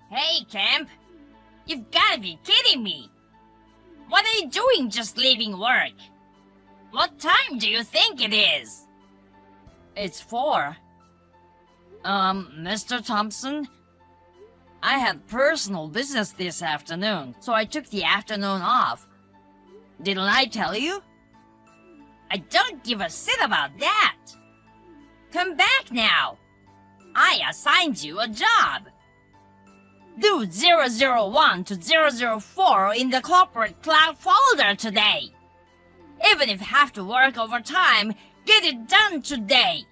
Hey, Camp! You've gotta be kidding me! What are you doing just leaving work? What time do you think it is? It's 4. Mr. Thompson? I had personal business this afternoon, so I took the afternoon off. Didn't I tell you? I don't give a shit about that! Come back now! I assigned you a job! Do 001 to 004 in the corporate cloud folder today! Even if you have to work overtime, get it done today!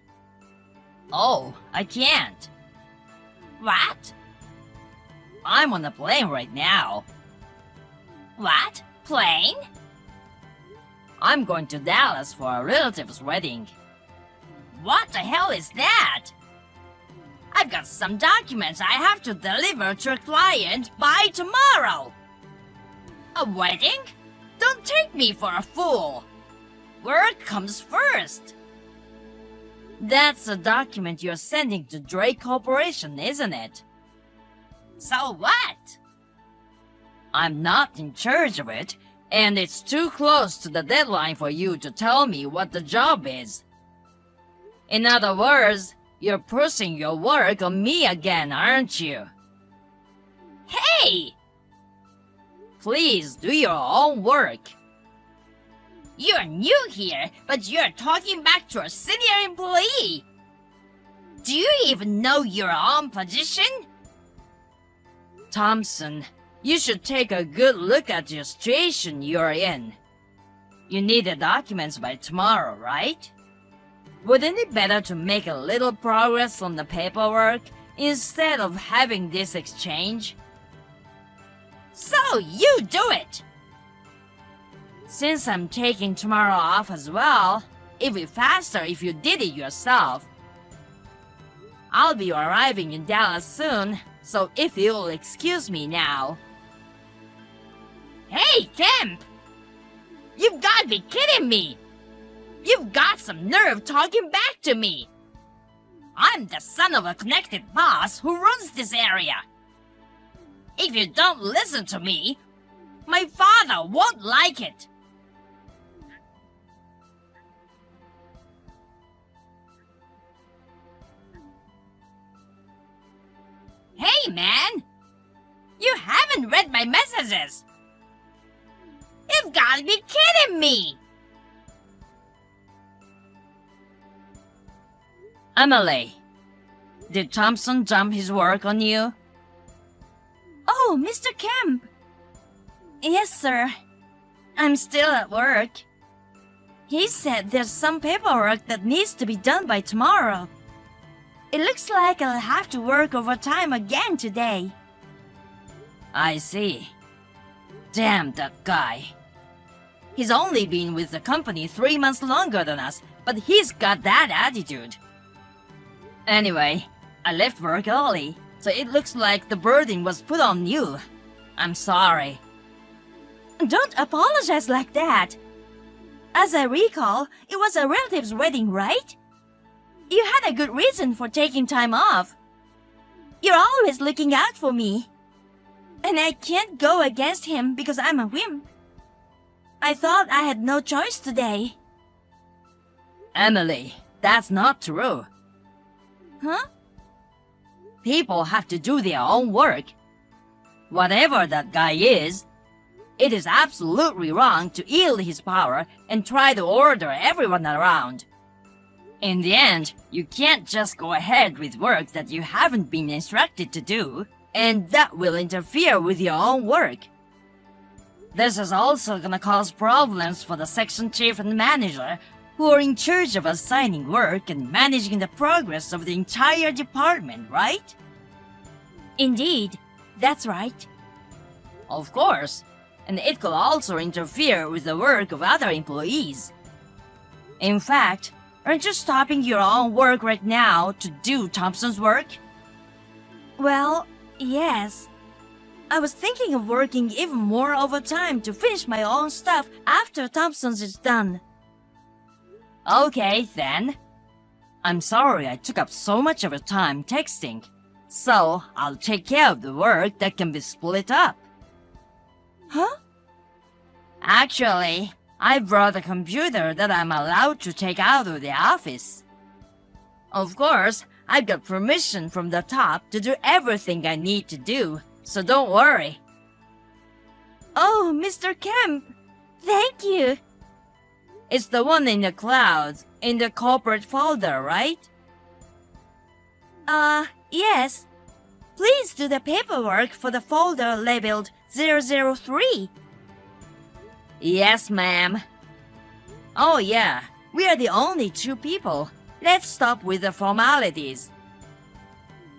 Oh, I can't. What? I'm on a plane right now. What? Plane? I'm going to Dallas for a relative's wedding. What the hell is that? I've got some documents I have to deliver to a client by tomorrow. A wedding? Don't take me for a fool. Work comes first. That's the document you're sending to Drake Corporation, isn't it? So what? I'm not in charge of it, and it's too close to the deadline for you to tell me what the job is. In other words, you're pushing your work on me again, aren't you? Hey! Please do your own work. You're new here, but you're talking back to a senior employee. Do you even know your own position? Thompson, you should take a good look at your situation you're in. You need the documents by tomorrow, right? Wouldn't it be better to make a little progress on the paperwork instead of having this exchange? So you do it! Since I'm taking tomorrow off as well, it'd be faster if you did it yourself. I'll be arriving in Dallas soon, so if you'll excuse me now. Hey, Kemp! You've gotta be kidding me! You've got some nerve talking back to me! I'm the son of a connected boss who runs this area. If you don't listen to me, my father won't like it. Hey, man! You haven't read my messages! You've gotta be kidding me! Emily, did Thompson dump his work on you? Oh, Mr. Kemp. Yes, sir. I'm still at work. He said there's some paperwork that needs to be done by tomorrow. It looks like I'll have to work overtime again today. I see. Damn that guy. He's only been with the company 3 months longer than us, but he's got that attitude. Anyway, I left work early, so it looks like the burden was put on you. I'm sorry. Don't apologize like that. As I recall, it was a relative's wedding, right? You had a good reason for taking time off. You're always looking out for me. And I can't go against him because I'm a wimp. I thought I had no choice today. Emily, that's not true. Huh? People have to do their own work. Whatever that guy is, it is absolutely wrong to yield his power and try to order everyone around. In the end, you can't just go ahead with work that you haven't been instructed to do, and that will interfere with your own work. This is also gonna cause problems for the section chief and manager, who are in charge of assigning work and managing the progress of the entire department, right? Indeed, that's right. Of course, and it could also interfere with the work of other employees. In fact, aren't you stopping your own work right now to do Thompson's work? Well, yes. I was thinking of working even more overtime to finish my own stuff after Thompson's is done. Okay, then. I'm sorry I took up so much of your time texting. So I'll take care of the work that can be split up. Huh? Actually, I brought a computer that I'm allowed to take out of the office. Of course, I've got permission from the top to do everything I need to do, so don't worry. Oh, Mr. Kemp, thank you. It's the one in the clouds, in the corporate folder, right? Yes. Please do the paperwork for the folder labeled 003. Yes, ma'am. Oh yeah, we are the only 2 people. Let's stop with the formalities.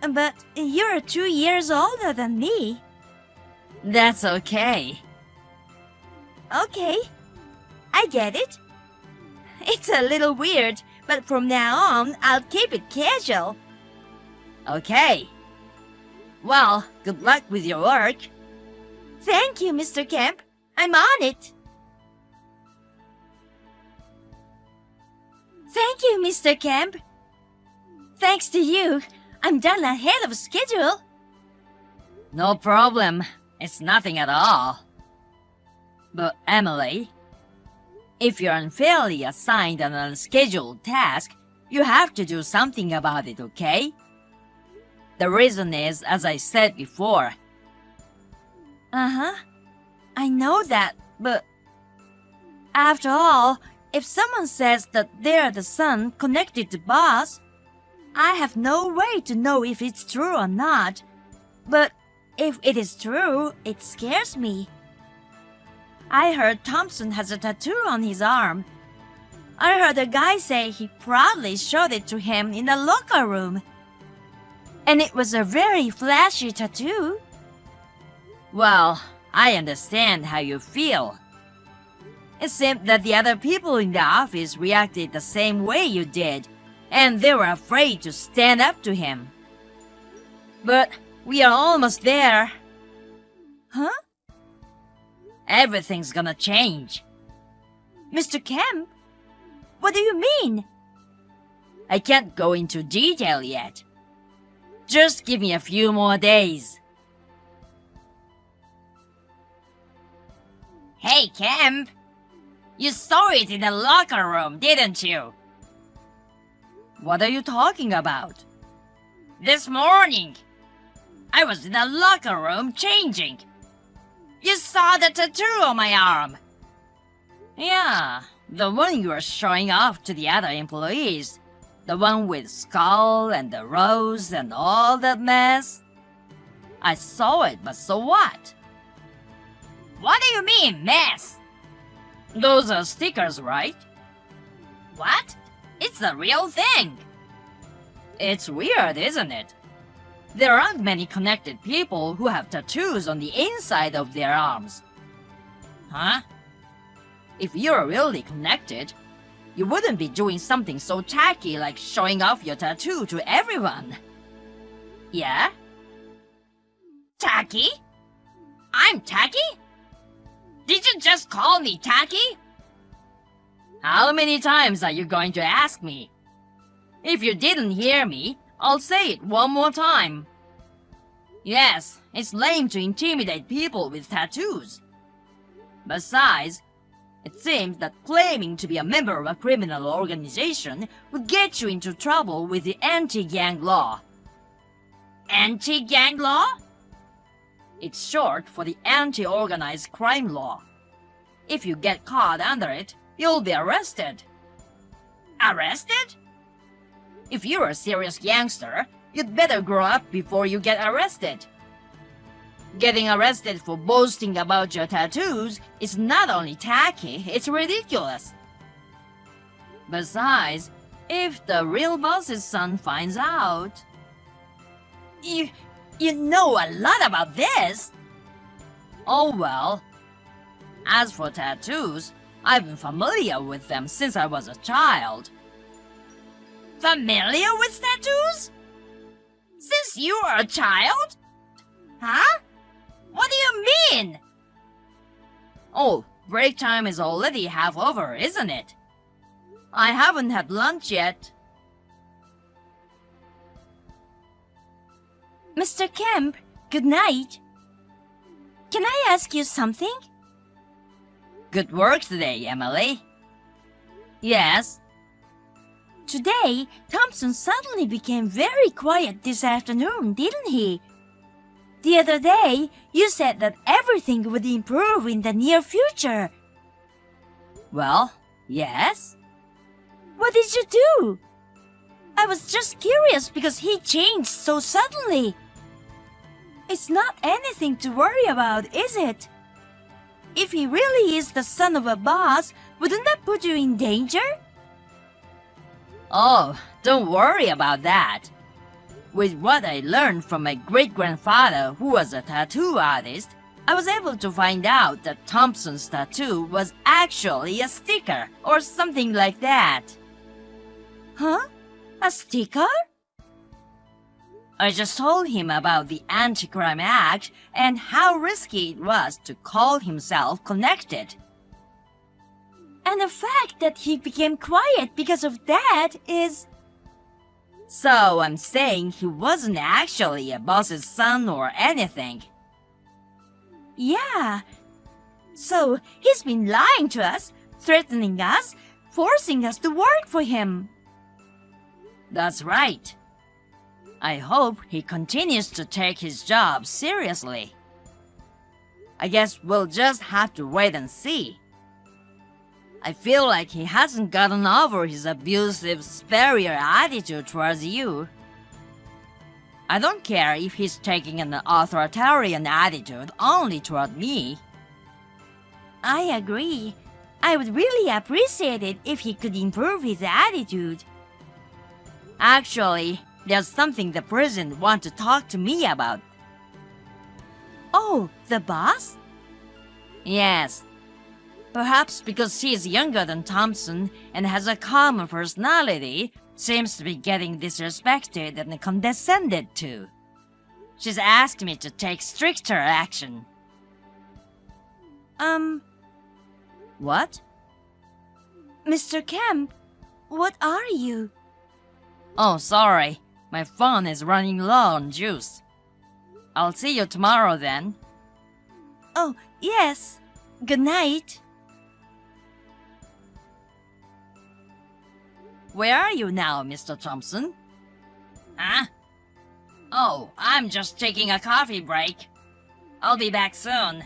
But you're 2 years older than me. That's okay. Okay, I get it. It's a little weird, but from now on, I'll keep it casual. Okay. Well, good luck with your work. Thank you, Mr. Kemp. I'm on it. Thank you, Mr. Kemp. Thanks to you, I'm done ahead of schedule. No problem. It's nothing at all. But Emily, if you're unfairly assigned an unscheduled task, you have to do something about it, okay? The reason is, as I said before. Uh-huh. I know that, but after all, if someone says that they're the son connected to boss, I have no way to know if it's true or not. But if it is true, it scares me. I heard Thompson has a tattoo on his arm. I heard a guy say he proudly showed it to him in the locker room. And it was a very flashy tattoo. Well, I understand how you feel. It seemed that the other people in the office reacted the same way you did, and they were afraid to stand up to him. But we are almost there. Huh? Everything's gonna change. Mr. Kemp? What do you mean? I can't go into detail yet. Just give me a few more days. Hey, Kemp. You saw it in the locker room, didn't you? What are you talking about? This morning. I was in the locker room changing. You saw the tattoo on my arm. Yeah, the one you were showing off to the other employees. The one with skull and the rose and all that mess. I saw it, but so what? What do you mean, mess? Those are stickers, right? What? It's the real thing. It's weird, isn't it? There aren't many connected people who have tattoos on the inside of their arms. Huh? If you're really connected, you wouldn't be doing something so tacky like showing off your tattoo to everyone. Yeah? Tacky? I'm tacky? Did you just call me tacky? How many times are you going to ask me? If you didn't hear me, I'll say it one more time. Yes, it's lame to intimidate people with tattoos. Besides, it seems that claiming to be a member of a criminal organization would get you into trouble with the anti-gang law. Anti-gang law? It's short for the anti-organized crime law. If you get caught under it, you'll be arrested. Arrested? If you're a serious gangster, you'd better grow up before you get arrested. Getting arrested for boasting about your tattoos is not only tacky, it's ridiculous. Besides, if the real boss's son finds out... You know a lot about this. Oh well. As for tattoos, I've been familiar with them since I was a child. Familiar with tattoos? Since you were a child? Huh? What do you mean? Oh, break time is already half over, isn't it? I haven't had lunch yet. Mr. Kemp, good night. Can I ask you something? Good work today, Emily. Yes. Today, Thompson suddenly became very quiet this afternoon, didn't he? The other day, you said that everything would improve in the near future. Well, yes. What did you do? I was just curious because he changed so suddenly. It's not anything to worry about, is it? If he really is the son of a boss, wouldn't that put you in danger? Oh, don't worry about that. With what I learned from my great-grandfather, who was a tattoo artist, I was able to find out that Thompson's tattoo was actually a sticker or something like that. Huh? A sticker? I just told him about the Anti-Crime Act and how risky it was to call himself connected. And the fact that he became quiet because of that is... So I'm saying he wasn't actually a boss's son or anything. Yeah. So he's been lying to us, threatening us, forcing us to work for him. That's right. I hope he continues to take his job seriously. I guess we'll just have to wait and see. I feel like he hasn't gotten over his abusive, superior attitude towards you. I don't care if he's taking an authoritarian attitude only toward me. I agree. I would really appreciate it if he could improve his attitude. Actually, there's something the president wants to talk to me about. Oh, the boss? Yes. Perhaps because she's younger than Thompson and has a calmer personality, seems to be getting disrespected and condescended to. She's asked me to take stricter action. What? Mr. Kemp, what are you? Oh, sorry. My phone is running low on juice. I'll see you tomorrow then. Oh, yes. Good night. Where are you now, Mr. Thompson? Huh? Oh, I'm just taking a coffee break. I'll be back soon.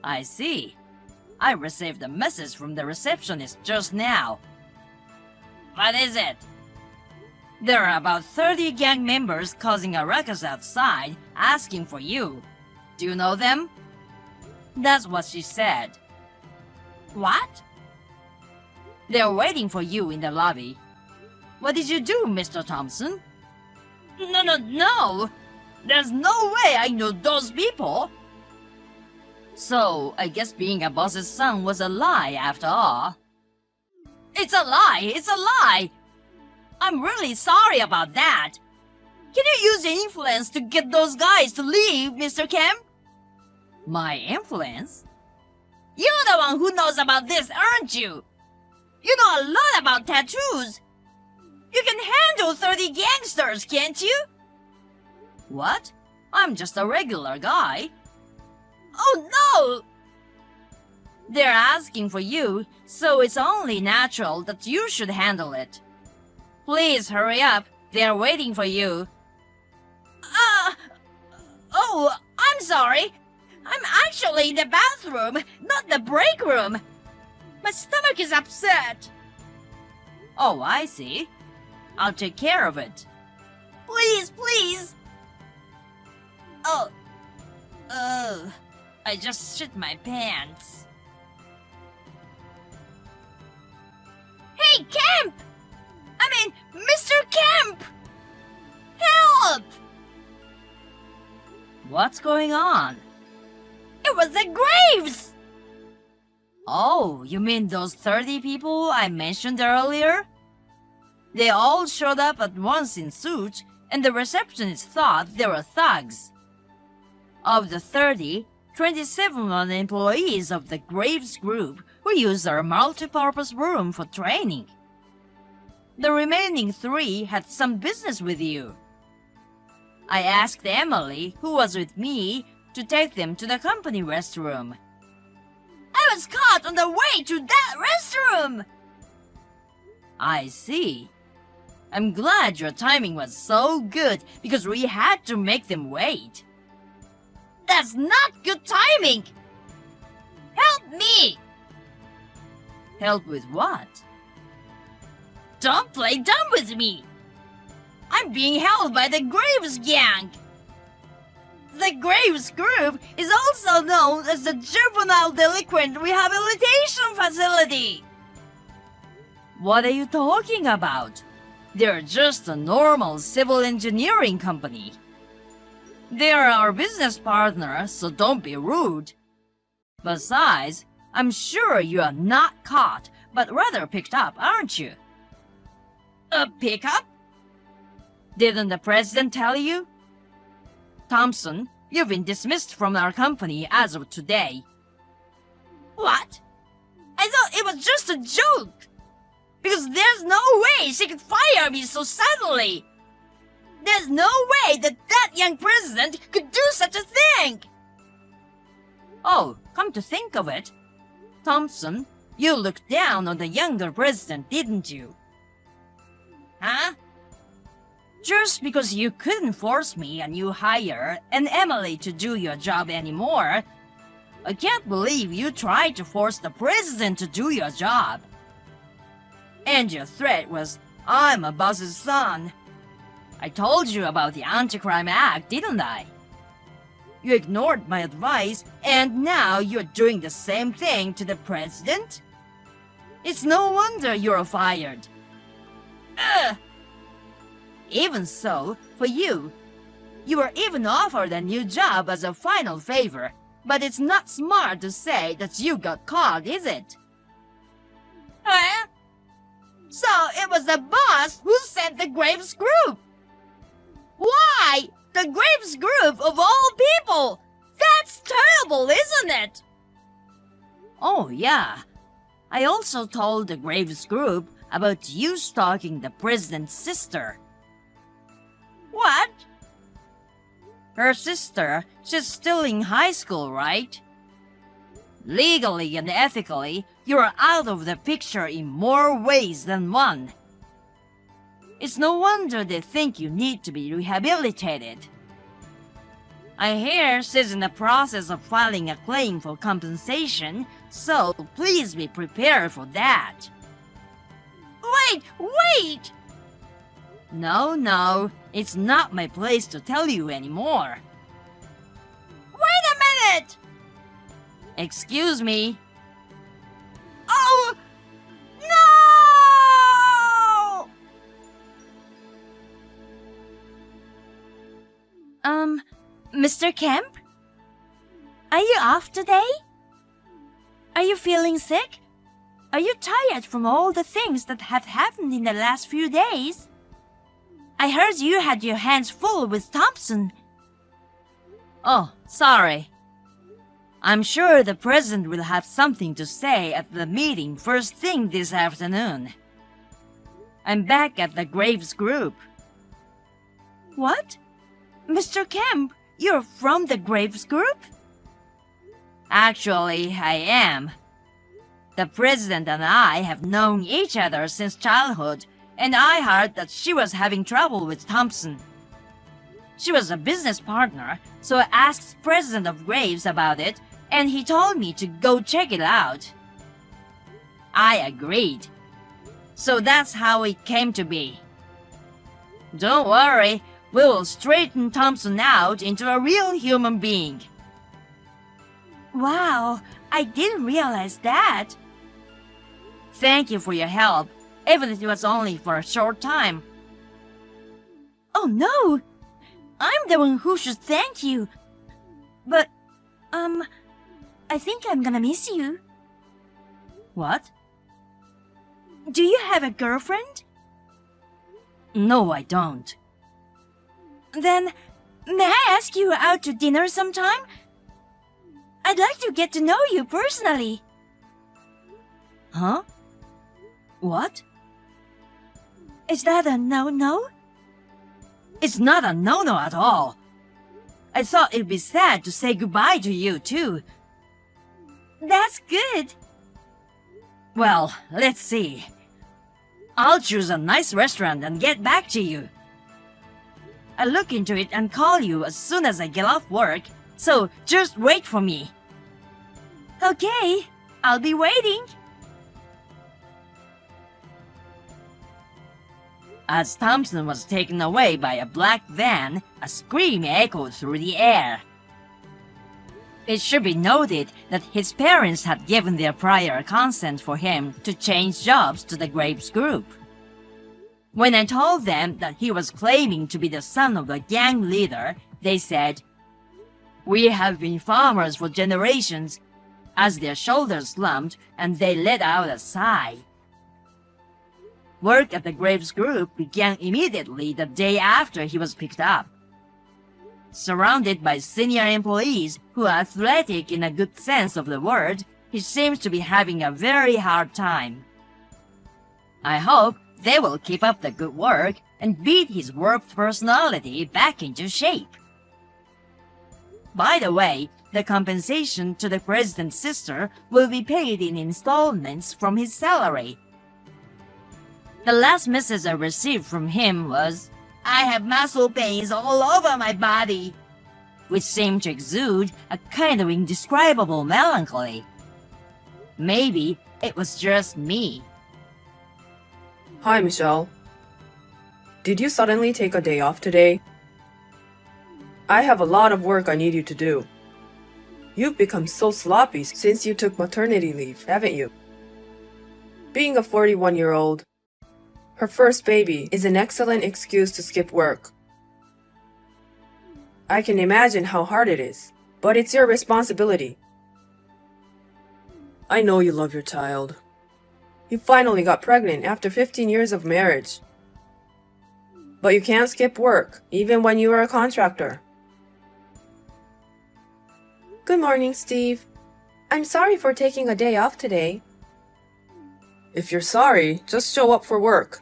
I see. I received a message from the receptionist just now. What is it? There are about 30 gang members causing a ruckus outside, asking for you. Do you know them? That's what she said. What? They're waiting for you in the lobby. What did you do, Mr. Thompson? No! There's no way I know those people! So, I guess being a boss's son was a lie after all. It's a lie! It's a lie! I'm really sorry about that. Can you use your influence to get those guys to leave, Mr. Kemp? My influence? You're the one who knows about this, aren't you? You know a lot about tattoos. You can handle 30 gangsters, can't you? What? I'm just a regular guy. Oh no! They're asking for you, so it's only natural that you should handle it. Please hurry up. They're waiting for you. Oh, I'm sorry. I'm actually in the bathroom, not the break room. My stomach is upset. Oh, I see. I'll take care of it. Please. Oh, I just shit my pants. Hey, Kemp! Mr. Kemp! Help! What's going on? It was the Graves! Oh, you mean those 30 people I mentioned earlier? They all showed up at once in suits, and the receptionist thought they were thugs. Of the 30, 27 were employees of the Graves Group who used our multi-purpose room for training. The remaining 3 had some business with you. I asked Emily, who was with me, to take them to the company restroom. I was caught on the way to that restroom! I see. I'm glad your timing was so good because we had to make them wait. That's not good timing! Help me! Help with what? Don't play dumb with me! I'm being held by the Graves gang! The Graves Group is also known as the Juvenile Delinquent Rehabilitation Facility! What are you talking about? They're just a normal civil engineering company. They're our business partner, so don't be rude. Besides, I'm sure you are not caught, but rather picked up, aren't you? A pickup? Didn't the president tell you? Thompson, you've been dismissed from our company as of today. What? I thought it was just a joke! Because there's no way she could fire me so suddenly! There's no way that young president could do such a thing! Oh, come to think of it, Thompson, you looked down on the younger president, didn't you? Huh? Just because you couldn't force me a new hire and Emily to do your job anymore, I can't believe you tried to force the president to do your job. And your threat was, I'm a boss's son. I told you about the Anti-Crime Act, didn't I? You ignored my advice, and now you're doing the same thing to the president? It's no wonder you're fired. Ugh! Even so, for you, you were even offered a new job as a final favor, but it's not smart to say that you got caught, is it? Huh? So it was the boss who sent the Graves Group! Why? The Graves Group of all people! That's terrible, isn't it? Oh, yeah. I also told the Graves Group about you stalking the president's sister. What? Her sister, she's still in high school, right? Legally and ethically, you're out of the picture in more ways than one. It's no wonder they think you need to be rehabilitated. I hear she's in the process of filing a claim for compensation, so please be prepared for that. Wait! No, it's not my place to tell you anymore. Wait a minute! Excuse me. Oh! No! Mr. Kemp? Are you off today? Are you feeling sick? Are you tired from all the things that have happened in the last few days? I heard you had your hands full with Thompson. Oh, sorry. I'm sure the president will have something to say at the meeting first thing this afternoon. I'm back at the Graves Group. What? Mr. Kemp, you're from the Graves Group? Actually, I am. The president and I have known each other since childhood, and I heard that she was having trouble with Thompson. She was a business partner, so I asked President of Graves about it, and he told me to go check it out. I agreed. So that's how it came to be. Don't worry, we will straighten Thompson out into a real human being. Wow, I didn't realize that. Thank you for your help, even if it was only for a short time. Oh no! I'm the one who should thank you. But, I think I'm gonna miss you. What? Do you have a girlfriend? No, I don't. Then, may I ask you out to dinner sometime? I'd like to get to know you personally. Huh? What? Is that a no-no? It's not a no-no at all. I thought it'd be sad to say goodbye to you, too. That's good. Well, let's see. I'll choose a nice restaurant and get back to you. I'll look into it and call you as soon as I get off work, so just wait for me. Okay, I'll be waiting. As Thompson was taken away by a black van, a scream echoed through the air. It should be noted that his parents had given their prior consent for him to change jobs to the Graves Group. When I told them that he was claiming to be the son of the gang leader, they said, "We have been farmers for generations," as their shoulders slumped and they let out a sigh. Work at the Graves Group began immediately the day after he was picked up. Surrounded by senior employees who are athletic in a good sense of the word, he seems to be having a very hard time. I hope they will keep up the good work and beat his warped personality back into shape. By the way, the compensation to the president's sister will be paid in installments from his salary. The last message I received from him was, "I have muscle pains all over my body," which seemed to exude a kind of indescribable melancholy. Maybe it was just me. Hi, Michelle. Did you suddenly take a day off today? I have a lot of work I need you to do. You've become so sloppy since you took maternity leave, haven't you? Being a 41-year-old, her first baby is an excellent excuse to skip work. I can imagine how hard it is, but it's your responsibility. I know you love your child. You finally got pregnant after 15 years of marriage. But you can't skip work, even when you are a contractor. Good morning, Steve. I'm sorry for taking a day off today. If you're sorry, just show up for work.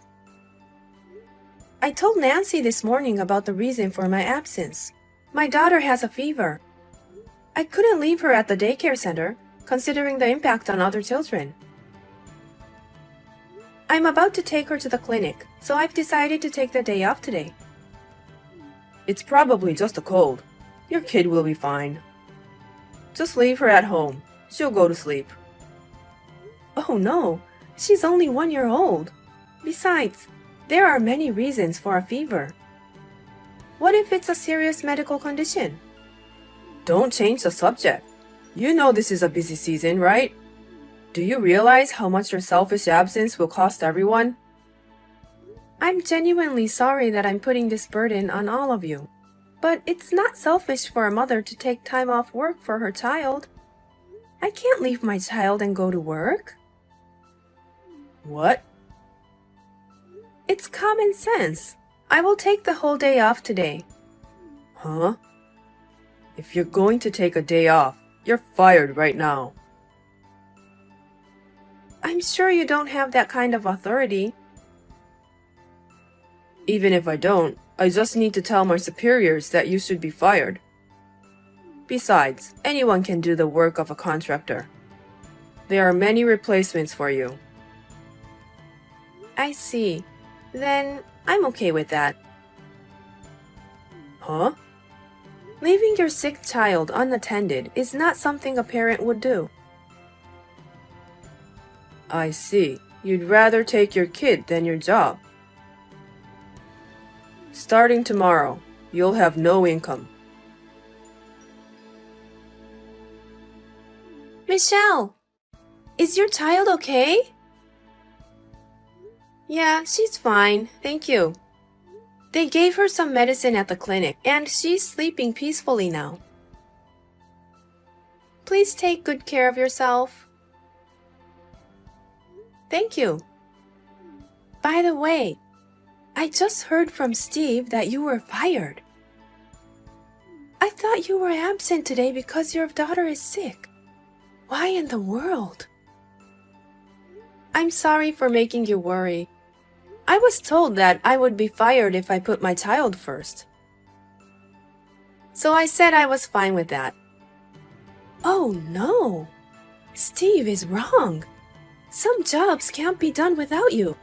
I told Nancy this morning about the reason for my absence. My daughter has a fever. I couldn't leave her at the daycare center, considering the impact on other children. I'm about to take her to the clinic, so I've decided to take the day off today. It's probably just a cold. Your kid will be fine. Just leave her at home. She'll go to sleep. Oh no, she's only 1 year old. Besides, there are many reasons for a fever. What if it's a serious medical condition? Don't change the subject. You know this is a busy season, right? Do you realize how much your selfish absence will cost everyone? I'm genuinely sorry that I'm putting this burden on all of you. But it's not selfish for a mother to take time off work for her child. I can't leave my child and go to work. What? It's common sense. I will take the whole day off today. Huh? If you're going to take a day off, you're fired right now. I'm sure you don't have that kind of authority. Even if I don't, I just need to tell my superiors that you should be fired. Besides, anyone can do the work of a contractor. There are many replacements for you. I see. Then I'm okay with that. Huh? Leaving your sick child unattended is not something a parent would do. I see. You'd rather take your kid than your job. Starting tomorrow, you'll have no income. Michelle, is your child okay? Yeah, she's fine, thank you. They gave her some medicine at the clinic, and she's sleeping peacefully now. Please take good care of yourself. Thank you. By the way, I just heard from Steve that you were fired. I thought you were absent today because your daughter is sick. Why in the world? I'm sorry for making you worry. I was told that I would be fired if I put my child first. So I said I was fine with that. Oh no! Steve is wrong. Some jobs can't be done without you.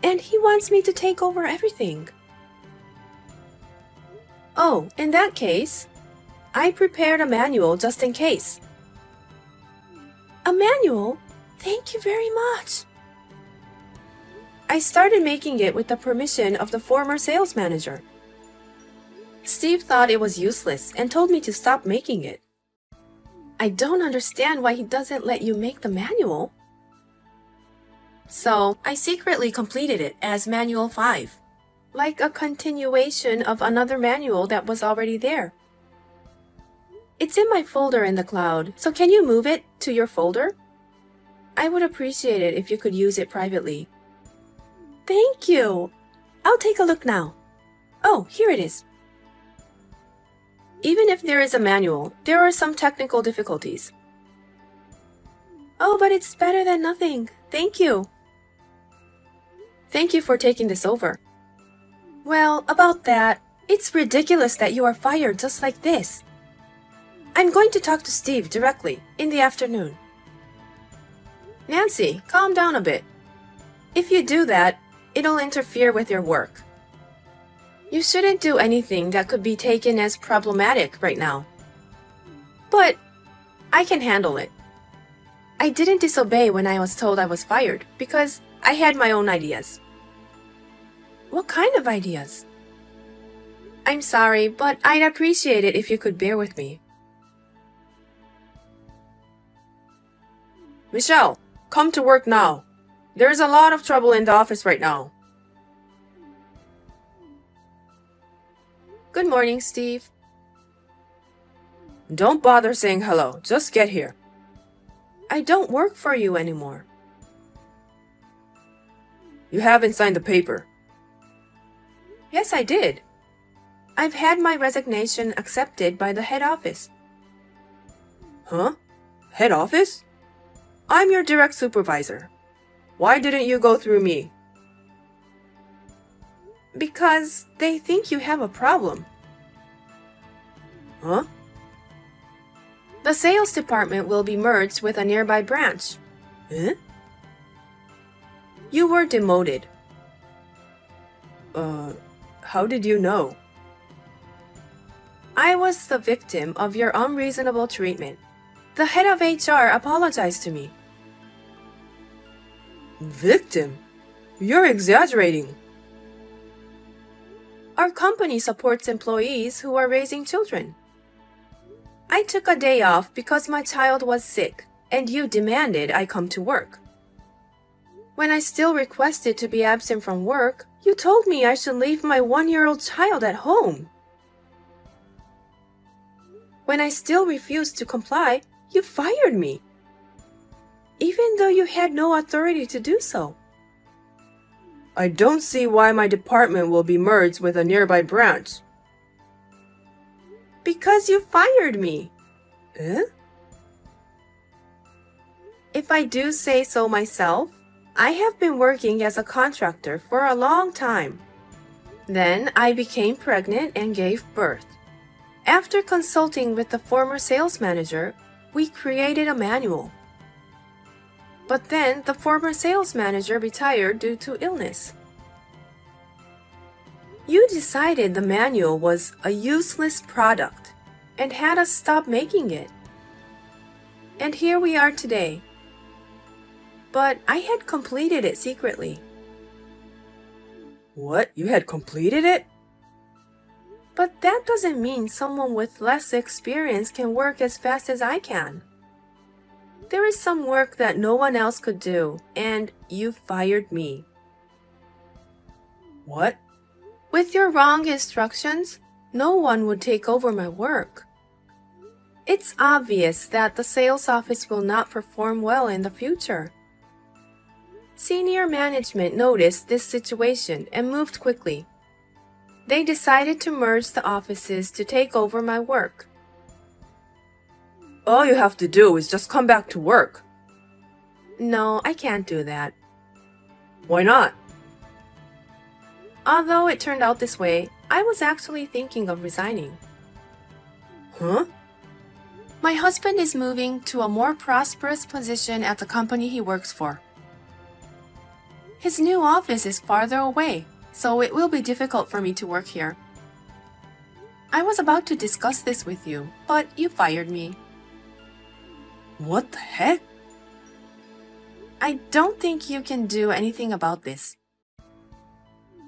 And he wants me to take over everything. Oh, in that case, I prepared a manual just in case. A manual? Thank you very much. I started making it with the permission of the former sales manager. Steve thought it was useless and told me to stop making it. I don't understand why he doesn't let you make the manual. So, I secretly completed it as Manual 5, like a continuation of another manual that was already there. It's in my folder in the cloud, so can you move it to your folder? I would appreciate it if you could use it privately. Thank you. I'll take a look now. Oh, here it is. Even if there is a manual, there are some technical difficulties. Oh, but it's better than nothing. Thank you. Thank you for taking this over. Well, about that, it's ridiculous that you are fired just like this. I'm going to talk to Steve directly in the afternoon. Nancy, calm down a bit. If you do that, it'll interfere with your work. You shouldn't do anything that could be taken as problematic right now. But I can handle it. I didn't disobey when I was told I was fired because I had my own ideas. What kind of ideas? I'm sorry, but I'd appreciate it if you could bear with me. Michelle, come to work now. There's a lot of trouble in the office right now. Good morning, Steve. Don't bother saying hello. Just get here. I don't work for you anymore. You haven't signed the paper. Yes, I did. I've had my resignation accepted by the head office. Huh? Head office? I'm your direct supervisor. Why didn't you go through me? Because they think you have a problem. Huh? The sales department will be merged with a nearby branch. Eh? You were demoted. How did you know? I was the victim of your unreasonable treatment. The head of HR apologized to me. Victim? You're exaggerating. Our company supports employees who are raising children. I took a day off because my child was sick, and you demanded I come to work. When I still requested to be absent from work, you told me I should leave my 1-year-old child at home. When I still refused to comply, you fired me, even though you had no authority to do so. I don't see why my department will be merged with a nearby branch. Because you fired me. Eh? If I do say so myself, I have been working as a contractor for a long time. Then I became pregnant and gave birth. After consulting with the former sales manager, we created a manual. But then the former sales manager retired due to illness. You decided the manual was a useless product and had us stop making it. And here we are today. But I had completed it secretly. What? You had completed it? But that doesn't mean someone with less experience can work as fast as I can. There is some work that no one else could do, and you fired me. What? With your wrong instructions, no one would take over my work. It's obvious that the sales office will not perform well in the future. Senior management noticed this situation and moved quickly. They decided to merge the offices to take over my work. All you have to do is just come back to work. No, I can't do that. Why not? Although it turned out this way, I was actually thinking of resigning. Huh? My husband is moving to a more prosperous position at the company he works for. His new office is farther away, so it will be difficult for me to work here. I was about to discuss this with you, but you fired me. What the heck? I don't think you can do anything about this.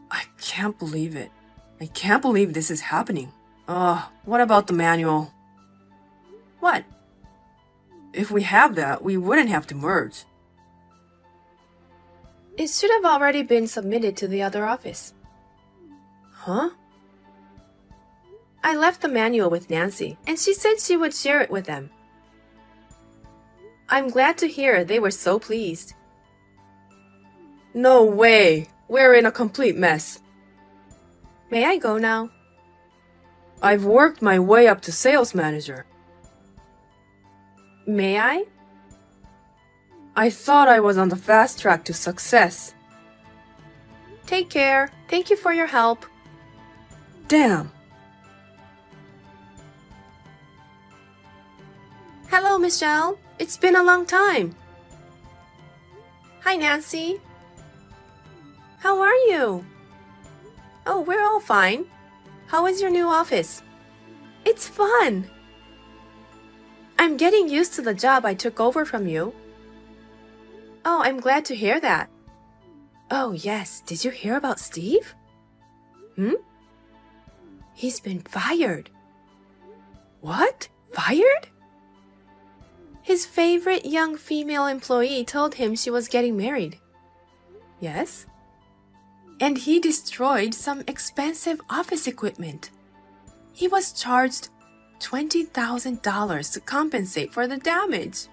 I can't believe it. I can't believe this is happening. What about the manual? What? If we have that, we wouldn't have to merge. It should have already been submitted to the other office. Huh? I left the manual with Nancy, and she said she would share it with them. I'm glad to hear they were so pleased. No way! We're in a complete mess. May I go now? I've worked my way up to sales manager. May I? I thought I was on the fast track to success. Take care. Thank you for your help. Damn. Hello, Michelle. It's been a long time. Hi, Nancy. How are you? Oh, we're all fine. How is your new office? It's fun. I'm getting used to the job I took over from you. Oh, I'm glad to hear that. Oh, yes. Did you hear about Steve? He's been fired. What? Fired? His favorite young female employee told him she was getting married. Yes? And he destroyed some expensive office equipment. He was charged $20,000 to compensate for the damage.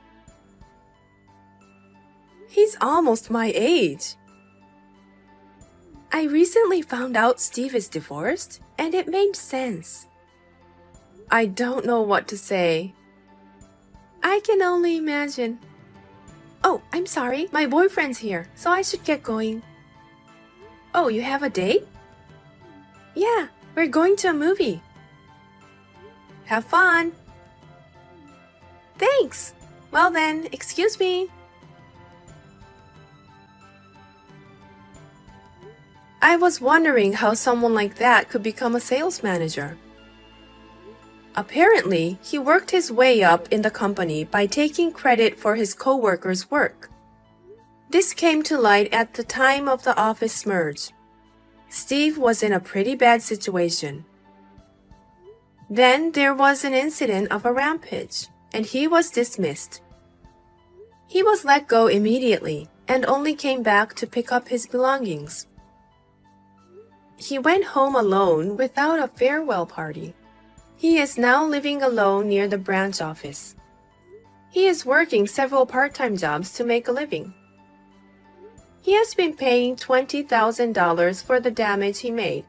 He's almost my age. I recently found out Steve is divorced, and it made sense. I don't know what to say. I can only imagine. Oh, I'm sorry. My boyfriend's here, so I should get going. Oh, you have a date? Yeah, we're going to a movie. Have fun. Thanks. Well then, excuse me. I was wondering how someone like that could become a sales manager. Apparently, he worked his way up in the company by taking credit for his coworkers' work. This came to light at the time of the office merge. Steve was in a pretty bad situation. Then there was an incident of a rampage, and he was dismissed. He was let go immediately and only came back to pick up his belongings. He went home alone without a farewell party. He is now living alone near the branch office. He is working several part-time jobs to make a living. He has been paying $20,000 for the damage he made.